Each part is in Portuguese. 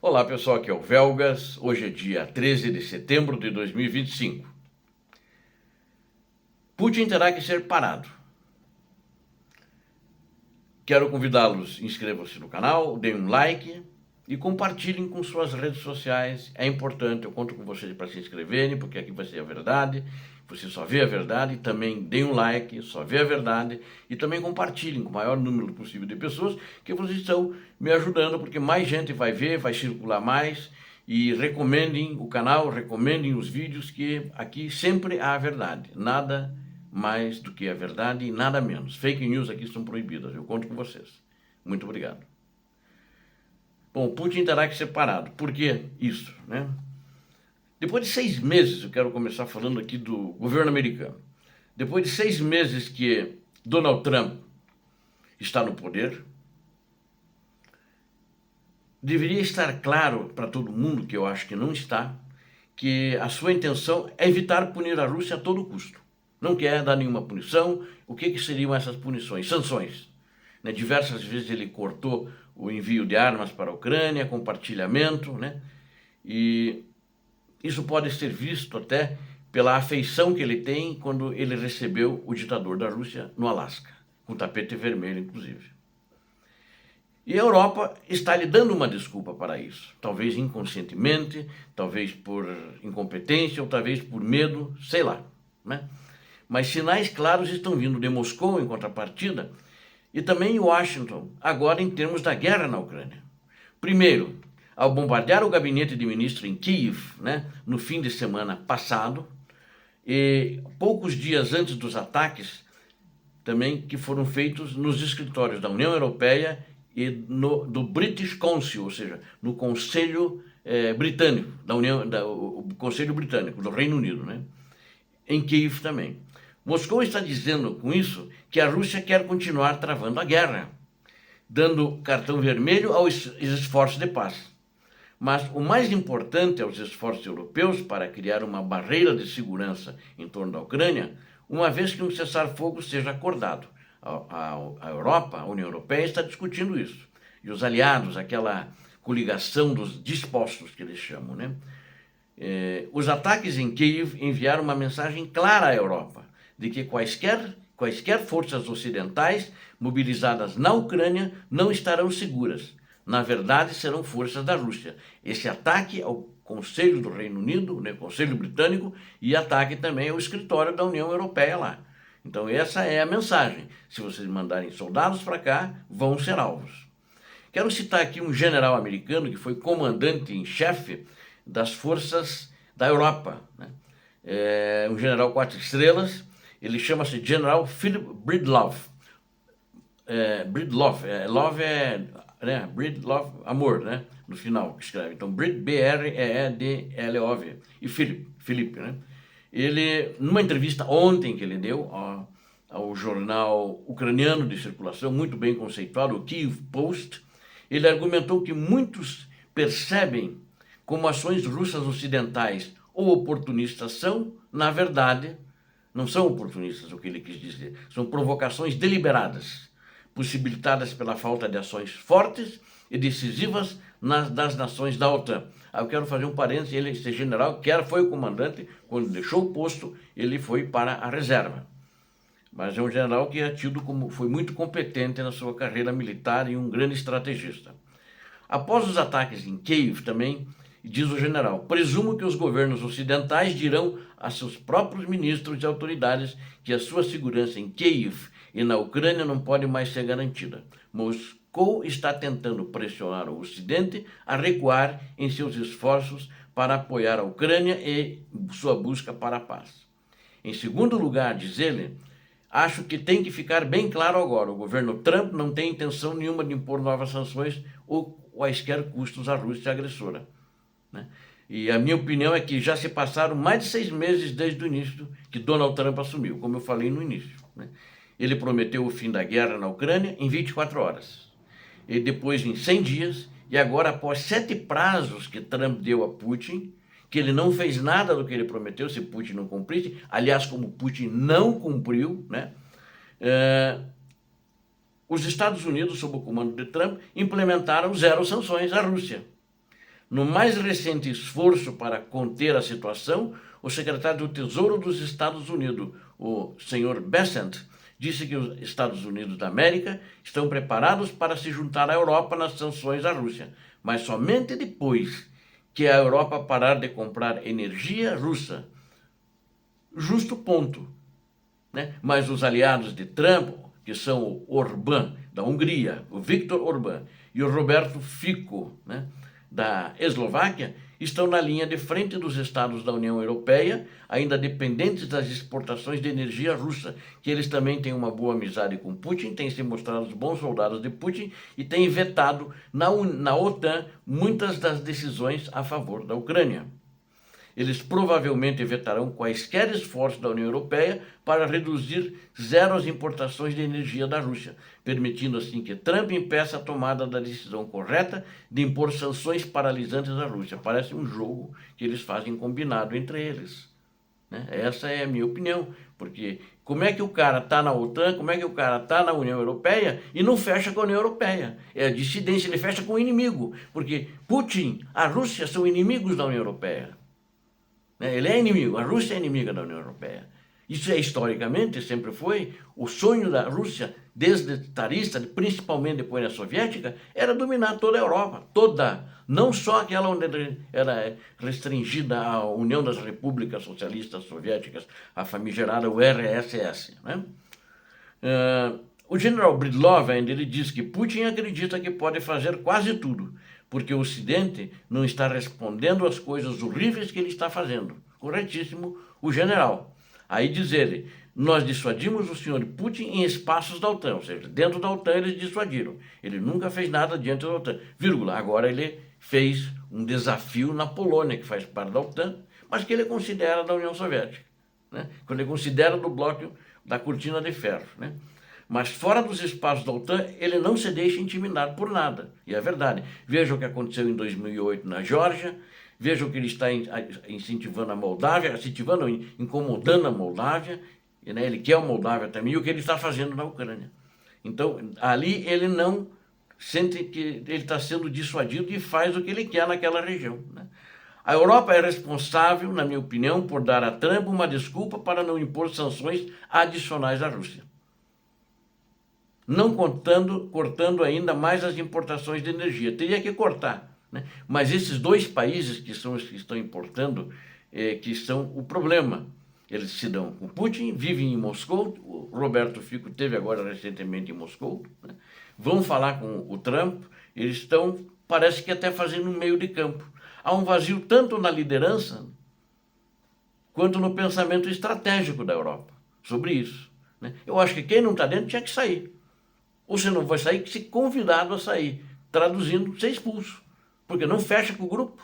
Olá pessoal, aqui é o Velgas, hoje é dia 13 de setembro de 2025. Putin terá que ser parado. Quero convidá-los, inscrevam-se no canal, deem um like e compartilhem com suas redes sociais. É importante, eu conto com vocês para se inscreverem, porque aqui vai ser a verdade. Você só vê a verdade, também deem um like, só vê a verdade e também compartilhem com o maior número possível de pessoas, que vocês estão me ajudando, porque mais gente vai ver, vai circular mais. E recomendem o canal, recomendem os vídeos, que aqui sempre há a verdade, nada mais do que a verdade e nada menos. Fake news aqui são proibidas, eu conto com vocês. Muito obrigado. Bom, Putin terá que ser parado. Por que isso, né? Depois de 6 meses, eu quero começar falando aqui do governo americano. Depois de 6 meses que Donald Trump está no poder, deveria estar claro para todo mundo, que eu acho que não está, que a sua intenção é evitar punir a Rússia a todo custo. Não quer dar nenhuma punição. O que seriam essas punições? Sanções. Né? Diversas vezes ele cortou o envio de armas para a Ucrânia, compartilhamento, né? E isso pode ser visto até pela afeição que ele tem quando ele recebeu o ditador da Rússia no Alasca, com tapete vermelho, inclusive. E a Europa está lhe dando uma desculpa para isso. Talvez inconscientemente, talvez por incompetência, ou talvez por medo, sei lá, né? Mas sinais claros estão vindo de Moscou em contrapartida, e também Washington, agora em termos da guerra na Ucrânia. Primeiro, ao bombardear o gabinete de ministro em Kiev, né, no fim de semana passado, e poucos dias antes dos ataques, também que foram feitos nos escritórios da União Europeia e do British Council, ou seja, no Conselho Britânico, o Conselho Britânico do Reino Unido, né, em Kiev também. Moscou está dizendo com isso que a Rússia quer continuar travando a guerra, dando cartão vermelho aos esforços de paz. Mas o mais importante aos esforços europeus para criar uma barreira de segurança em torno da Ucrânia, uma vez que um cessar-fogo seja acordado. A Europa, a União Europeia, está discutindo isso. E os aliados, aquela coligação dos dispostos que eles chamam, né? Os ataques em Kiev enviaram uma mensagem clara à Europa de que quaisquer forças ocidentais mobilizadas na Ucrânia não estarão seguras. Na verdade, serão forças da Rússia. Esse ataque ao Conselho do Reino Unido, né, Conselho Britânico, e ataque também ao escritório da União Europeia lá. Então essa é a mensagem. Se vocês mandarem soldados para cá, vão ser alvos. Quero citar aqui um general americano que foi comandante em chefe das forças da Europa, né? Um general 4 estrelas, ele chama-se General Philip Breedlove. Love né? Breedlove, amor, né? No final que escreve. Então, Breedlove e Felipe, né? Ele, numa entrevista ontem que ele deu ao jornal ucraniano de circulação, muito bem conceituado, o Kyiv Post, ele argumentou que muitos percebem como ações russas ocidentais ou oportunistas são, na verdade, não são oportunistas, o que ele quis dizer, são provocações deliberadas, possibilitadas pela falta de ações fortes e decisivas das nações da OTAN. Eu quero fazer um parênteses, esse general, que foi o comandante, quando deixou o posto, ele foi para a reserva. Mas é um general que é tido como, foi muito competente na sua carreira militar e um grande estrategista. Após os ataques em Kiev também, diz o general, presumo que os governos ocidentais dirão a seus próprios ministros e autoridades que a sua segurança em Kiev e na Ucrânia não pode mais ser garantida. Moscou está tentando pressionar o Ocidente a recuar em seus esforços para apoiar a Ucrânia e sua busca para a paz. Em segundo lugar, diz ele, acho que tem que ficar bem claro agora, o governo Trump não tem intenção nenhuma de impor novas sanções ou quaisquer custos à Rússia agressora. Né? E a minha opinião é que já se passaram mais de 6 meses desde o início que Donald Trump assumiu, como eu falei no início, né? Ele prometeu o fim da guerra na Ucrânia em 24 horas, e depois em 100 dias, e agora após 7 prazos que Trump deu a Putin, que ele não fez nada do que ele prometeu, se Putin não cumprisse, aliás, como Putin não cumpriu, né? Os Estados Unidos, sob o comando de Trump, implementaram 0 sanções à Rússia. No mais recente esforço para conter a situação, o secretário do Tesouro dos Estados Unidos, o senhor Bessent, disse que os Estados Unidos da América estão preparados para se juntar à Europa nas sanções à Rússia, mas somente depois que a Europa parar de comprar energia russa. Justo ponto, né? Mas os aliados de Trump, que são o Orbán, da Hungria, o Viktor Orbán, e o Roberto Fico, né, da Eslováquia, estão na linha de frente dos estados da União Europeia, ainda dependentes das exportações de energia russa, que eles também têm uma boa amizade com Putin, têm se mostrado os bons soldados de Putin e têm vetado na OTAN muitas das decisões a favor da Ucrânia. Eles provavelmente vetarão quaisquer esforços da União Europeia para reduzir zero as importações de energia da Rússia, permitindo assim que Trump impeça a tomada da decisão correta de impor sanções paralisantes à Rússia. Parece um jogo que eles fazem combinado entre eles, né? Essa é a minha opinião, porque como é que o cara está na OTAN, como é que o cara está na União Europeia e não fecha com a União Europeia? É a dissidência, ele fecha com o inimigo, porque Putin, a Rússia são inimigos da União Europeia. Ele é inimigo, a Rússia é inimiga da União Europeia. Isso historicamente sempre foi o sonho da Rússia, desde tsarista, principalmente depois da soviética, era dominar toda a Europa, toda, não só aquela onde era restringida a União das Repúblicas Socialistas Soviéticas, a famigerada URSS, né? O general Bridlov ainda ele diz que Putin acredita que pode fazer quase tudo, porque o Ocidente não está respondendo às coisas horríveis que ele está fazendo. Corretíssimo, o general. Aí diz ele, nós dissuadimos o senhor Putin em espaços da OTAN, ou seja, dentro da OTAN eles dissuadiram. Ele nunca fez nada diante da OTAN, vírgula. Agora ele fez um desafio na Polônia, que faz parte da OTAN, mas que ele considera da União Soviética, né? Quando ele considera do bloco da cortina de ferro, né? Mas fora dos espaços da OTAN, ele não se deixa intimidar por nada. E é verdade. Veja o que aconteceu em 2008 na Geórgia, veja o que ele está incentivando a Moldávia, incomodando a Moldávia, né? Ele quer a Moldávia também, e o que ele está fazendo na Ucrânia. Então, ali ele não sente que ele está sendo dissuadido e faz o que ele quer naquela região, né? A Europa é responsável, na minha opinião, por dar a Trump uma desculpa para não impor sanções adicionais à Rússia, não cortando ainda mais as importações de energia. Teria que cortar, né? Mas esses dois países que são os que estão importando, que são o problema. Eles se dão com Putin, vivem em Moscou, o Roberto Fico esteve agora recentemente em Moscou, né? Vão falar com o Trump, eles estão, parece que até fazendo um meio de campo. Há um vazio tanto na liderança, quanto no pensamento estratégico da Europa sobre isso, né? Eu acho que quem não está dentro tinha que sair. Ou você não vai sair, que ser convidado a sair, traduzindo, ser expulso, porque não fecha com o grupo.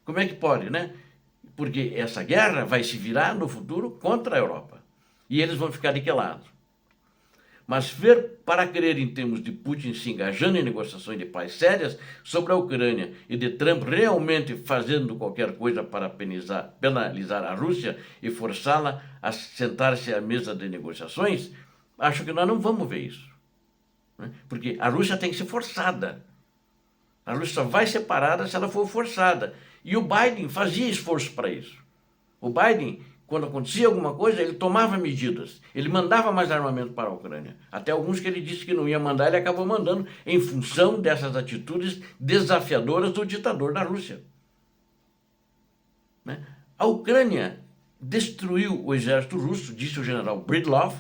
Como é que pode, né? Porque essa guerra vai se virar no futuro contra a Europa. E eles vão ficar de que lado? Mas ver para crer em termos de Putin se engajando em negociações de paz sérias sobre a Ucrânia e de Trump realmente fazendo qualquer coisa para penalizar a Rússia e forçá-la a sentar-se à mesa de negociações, acho que nós não vamos ver isso. Porque a Rússia tem que ser forçada. A Rússia só vai ser parada se ela for forçada. E o Biden fazia esforço para isso. O Biden, quando acontecia alguma coisa, ele tomava medidas. Ele mandava mais armamento para a Ucrânia. Até alguns que ele disse que não ia mandar, ele acabou mandando em função dessas atitudes desafiadoras do ditador da Rússia. A Ucrânia destruiu o exército russo, disse o general Bridlov,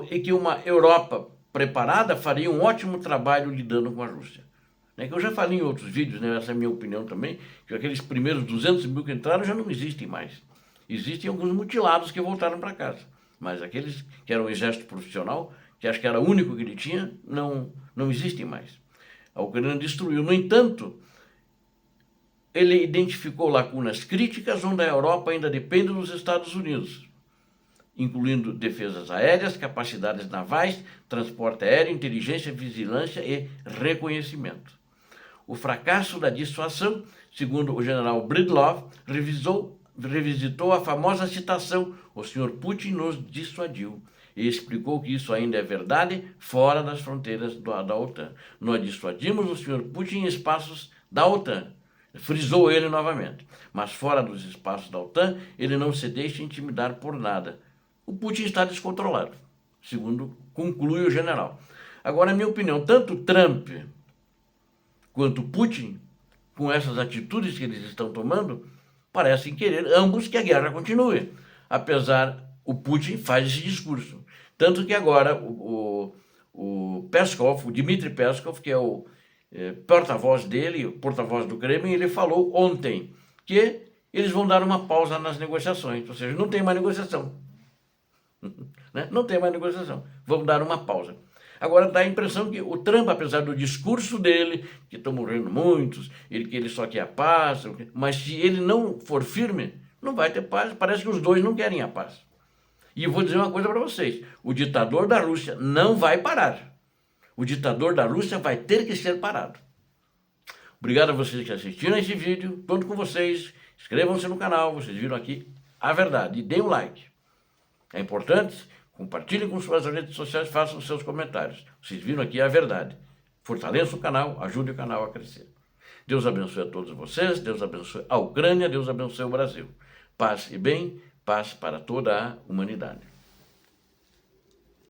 e que uma Europa preparada faria um ótimo trabalho lidando com a Rússia. Que eu já falei em outros vídeos, né? Essa é a minha opinião também, que aqueles primeiros 200 mil que entraram já não existem mais. Existem alguns mutilados que voltaram para casa, mas aqueles que eram um exército profissional, que acho que era o único que ele tinha, não existem mais. A Ucrânia destruiu. No entanto, ele identificou lacunas críticas onde a Europa ainda depende dos Estados Unidos, incluindo defesas aéreas, capacidades navais, transporte aéreo, inteligência, vigilância e reconhecimento. O fracasso da dissuasão, segundo o general Bridlov, revisitou a famosa citação: o senhor Putin nos dissuadiu, e explicou que isso ainda é verdade fora das fronteiras da OTAN. Nós dissuadimos o senhor Putin em espaços da OTAN. Frisou ele novamente. Mas fora dos espaços da OTAN, ele não se deixa intimidar por nada. O Putin está descontrolado, segundo conclui o general. Agora, na minha opinião, tanto Trump quanto Putin, com essas atitudes que eles estão tomando, parecem querer ambos que a guerra continue. Apesar, o Putin faz esse discurso. Tanto que agora o Peskov, o Dmitry Peskov, que é o porta-voz dele, o porta-voz do Kremlin, ele falou ontem que eles vão dar uma pausa nas negociações, ou seja, não tem mais negociação. Né? Não tem mais negociação, vão dar uma pausa. Agora dá a impressão que o Trump, apesar do discurso dele, que estão morrendo muitos, que ele só quer a paz, mas se ele não for firme, não vai ter paz. Parece que os dois não querem a paz. E eu vou dizer uma coisa para vocês, o ditador da Rússia não vai parar. O ditador da Rússia vai ter que ser parado. Obrigado a vocês que assistiram esse vídeo, conto com vocês, inscrevam-se no canal, vocês viram aqui a verdade, e deem um like. É importante, compartilhem com suas redes sociais, façam seus comentários. Vocês viram aqui a verdade. Fortaleça o canal, ajude o canal a crescer. Deus abençoe a todos vocês, Deus abençoe a Ucrânia, Deus abençoe o Brasil. Paz e bem, paz para toda a humanidade.